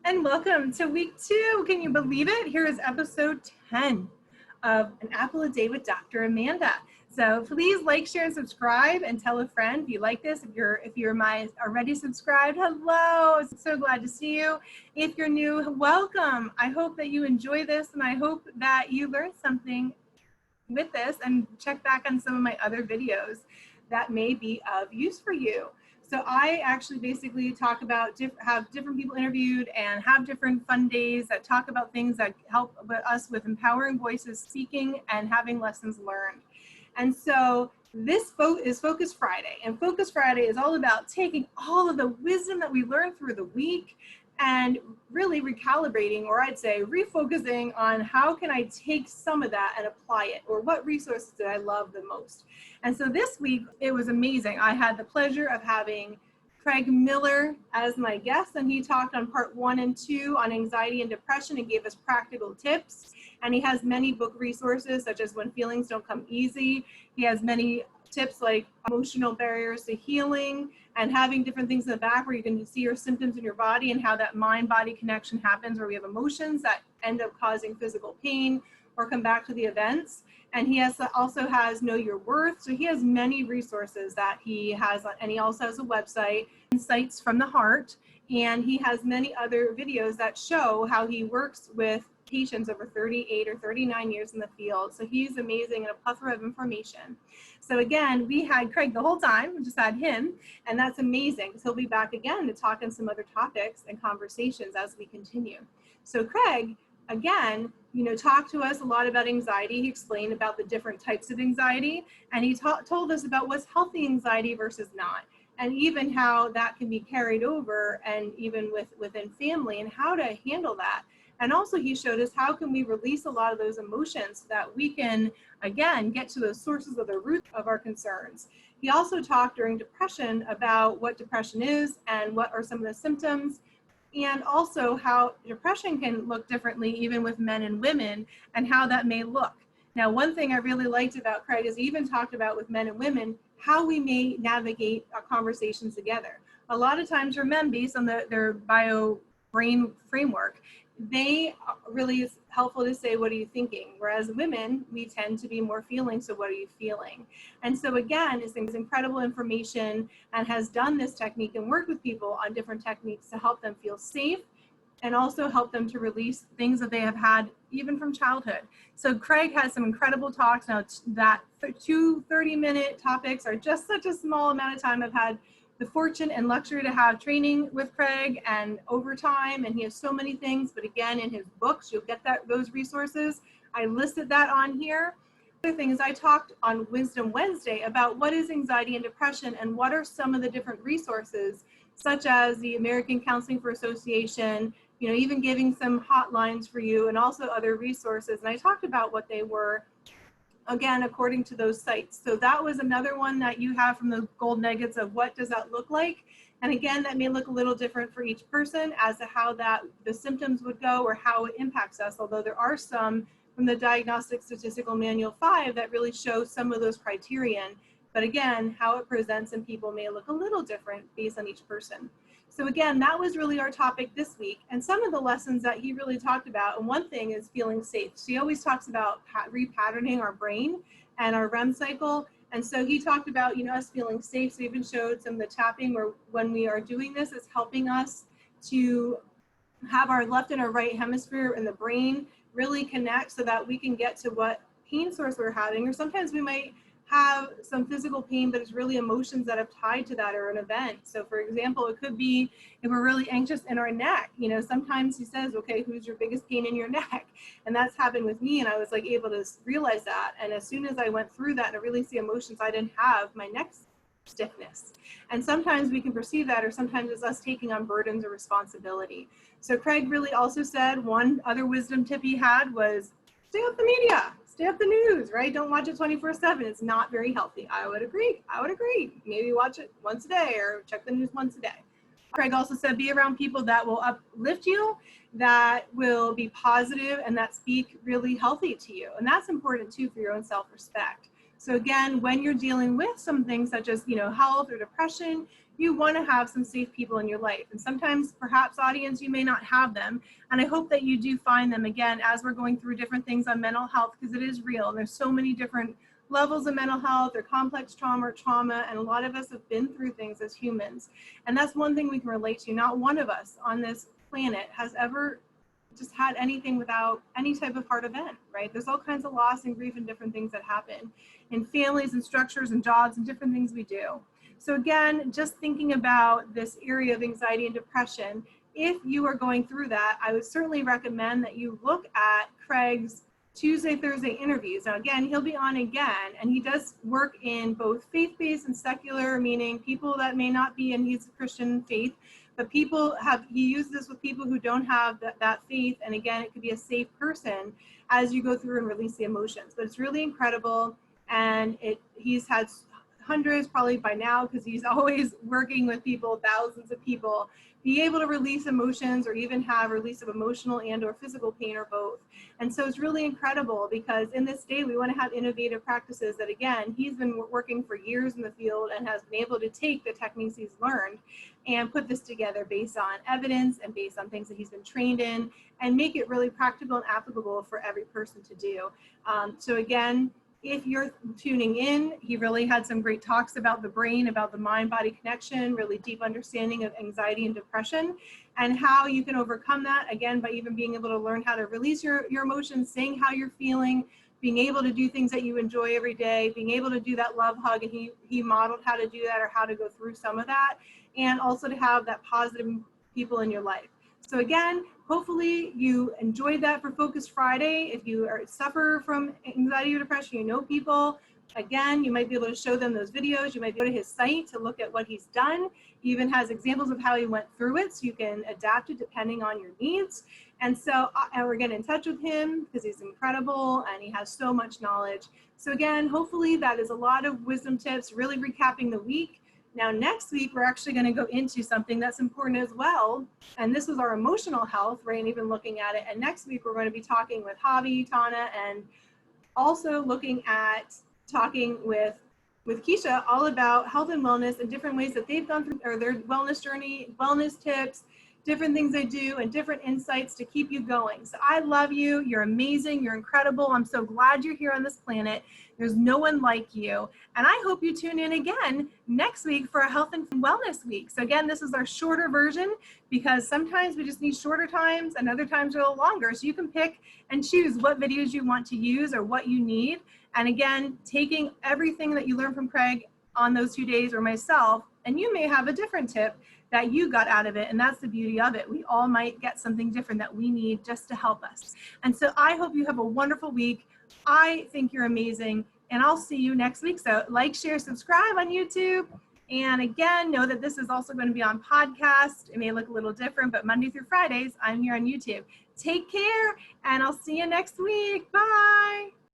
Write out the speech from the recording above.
and welcome to week 2. Can you believe it? Here is episode 10 of An Apple a Day with Dr. Amanda. So please like, share, and subscribe, and tell a friend if you like this. If you're already subscribed, hello. So glad to see you. If you're new, welcome. I hope that you enjoy this, and I hope that you learned something with this and check back on some of my other videos that may be of use for you. So I actually basically talk about, have different people interviewed and have different fun days that talk about things that help us with empowering voices, speaking, and having lessons learned. And so this is Focus Friday. And Focus Friday is all about taking all of the wisdom that we learned through the week and really recalibrating, or I'd say refocusing on how can I take some of that and apply it, or what resources did I love the most. And so this week, it was amazing. I had the pleasure of having Craig Miller as my guest, and he talked on part 1 and 2 on anxiety and depression and gave us practical tips. And he has many book resources, such as When Feelings Don't Come Easy. He has many tips like emotional barriers to healing and having different things in the back where you can see your symptoms in your body and how that mind-body connection happens, where we have emotions that end up causing physical pain or come back to the events. And he also has Know Your Worth. So he has many resources that he has, and he also has a website, Insights from the Heart. And he has many other videos that show how he works with patients over 38 or 39 years in the field. So he's amazing and a plethora of information. So again, we had Craig the whole time, we just had him, and that's amazing. So he'll be back again to talk on some other topics and conversations as we continue. So Craig, again, talked to us a lot about anxiety. He explained about the different types of anxiety, and he told us about what's healthy anxiety versus not, and even how that can be carried over and even within family and how to handle that. And also he showed us how can we release a lot of those emotions so that we can, again, get to the sources of the root of our concerns. He also talked during depression about what depression is and what are some of the symptoms, and also how depression can look differently even with men and women and how that may look. Now, one thing I really liked about Craig is he even talked about with men and women how we may navigate our conversations together. A lot of times for men, based on their bio-brain framework, they really is helpful to say, what are you thinking? Whereas women, we tend to be more feeling, so what are you feeling? And so again, it's incredible information and has done this technique and worked with people on different techniques to help them feel safe and also help them to release things that they have had even from childhood. So Craig has some incredible talks. Now that 2 30-minute topics are just such a small amount of time. I've had the fortune and luxury to have training with Craig and overtime, and he has so many things, but again, in his books, you'll get those resources. I listed that on here. The other thing is I talked on Wisdom Wednesday about what is anxiety and depression and what are some of the different resources, such as the American Counseling for Association, even giving some hotlines for you and also other resources. And I talked about what they were, again, according to those sites. So that was another one that you have from the gold nuggets of what does that look like. And again, that may look a little different for each person as to how the symptoms would go or how it impacts us, although there are some from the Diagnostic Statistical Manual 5 that really show some of those criterion. But again, how it presents in people may look a little different based on each person. So again, that was really our topic this week. And some of the lessons that he really talked about, and one thing is feeling safe. So he always talks about repatterning our brain and our REM cycle. And so he talked about, us feeling safe. So he even showed some of the tapping where when we are doing this, it's helping us to have our left and our right hemisphere in the brain really connect so that we can get to what pain source we're having. Or sometimes we might have some physical pain, but it's really emotions that have tied to that or an event. So for example, it could be if we're really anxious in our neck, sometimes he says, okay, who's your biggest pain in your neck? And that's happened with me. And I was able to realize that. And as soon as I went through that and I released the emotions, I didn't have my neck stiffness. And sometimes we can perceive that, or sometimes it's us taking on burdens or responsibility. So Craig really also said one other wisdom tip he had was stay off the media. Stay off the news, right? Don't watch it 24/7. It's not very healthy. I would agree. Maybe watch it once a day or check the news once a day. Craig also said be around people that will uplift you, that will be positive, and that speak really healthy to you. And that's important too for your own self-respect. So again, when you're dealing with some things such as, health or depression, you want to have some safe people in your life. And sometimes, perhaps, audience, you may not have them. And I hope that you do find them, again, as we're going through different things on mental health, because it is real. There's so many different levels of mental health or complex trauma, and a lot of us have been through things as humans. And that's one thing we can relate to. Not one of us on this planet has ever just had anything without any type of hard event, right? There's all kinds of loss and grief and different things that happen in families and structures and jobs and different things we do. So again, just thinking about this area of anxiety and depression, if you are going through that, I would certainly recommend that you look at Craig's Tuesday, Thursday interviews. Now again, he'll be on again, and he does work in both faith-based and secular, meaning people that may not be in his Christian faith, but he uses this with people who don't have that faith. And again, it could be a safe person as you go through and release the emotions. But it's really incredible. And he's had hundreds probably by now, because he's always working with people, thousands of people, be able to release emotions or even have release of emotional and or physical pain or both. And so it's really incredible, because in this day we want to have innovative practices that, again, he's been working for years in the field and has been able to take the techniques he's learned and put this together based on evidence and based on things that he's been trained in, and make it really practical and applicable for every person to do. So again, if you're tuning in, he really had some great talks about the brain, about the mind-body connection, really deep understanding of anxiety and depression, and how you can overcome that, again, by even being able to learn how to release your emotions, saying how you're feeling, being able to do things that you enjoy every day, being able to do that love hug, and he modeled how to do that, or how to go through some of that, and also to have that positive people in your life. So again, hopefully you enjoyed that for Focus Friday. If you suffer from anxiety or depression, you know people, again, you might be able to show them those videos. You might go to his site to look at what he's done. He even has examples of how he went through it, so you can adapt it depending on your needs. And so, and we're getting in touch with him because he's incredible and he has so much knowledge. So again, hopefully that is a lot of wisdom tips, really recapping the week. Now, next week, we're actually going to go into something that's important as well. And this was our emotional health, right? And even looking at it. And next week, we're going to be talking with Javi, Tana, and also looking at talking with Keisha all about health and wellness and different ways that they've gone through, or their wellness journey, wellness tips, different things they do, and different insights to keep you going. So I love you. You're amazing. You're incredible. I'm so glad you're here on this planet. There's no one like you. And I hope you tune in again next week for a health and wellness week. So again, this is our shorter version, because sometimes we just need shorter times and other times are a little longer. So you can pick and choose what videos you want to use or what you need. And again, taking everything that you learned from Craig on those 2 days, or myself, and you may have a different tip that you got out of it. And that's the beauty of it. We all might get something different that we need just to help us. And so I hope you have a wonderful week. I think you're amazing, and I'll see you next week. So like, share, subscribe on YouTube. And again, know that this is also going to be on podcast. It may look a little different, but Monday through Fridays, I'm here on YouTube. Take care, and I'll see you next week. Bye.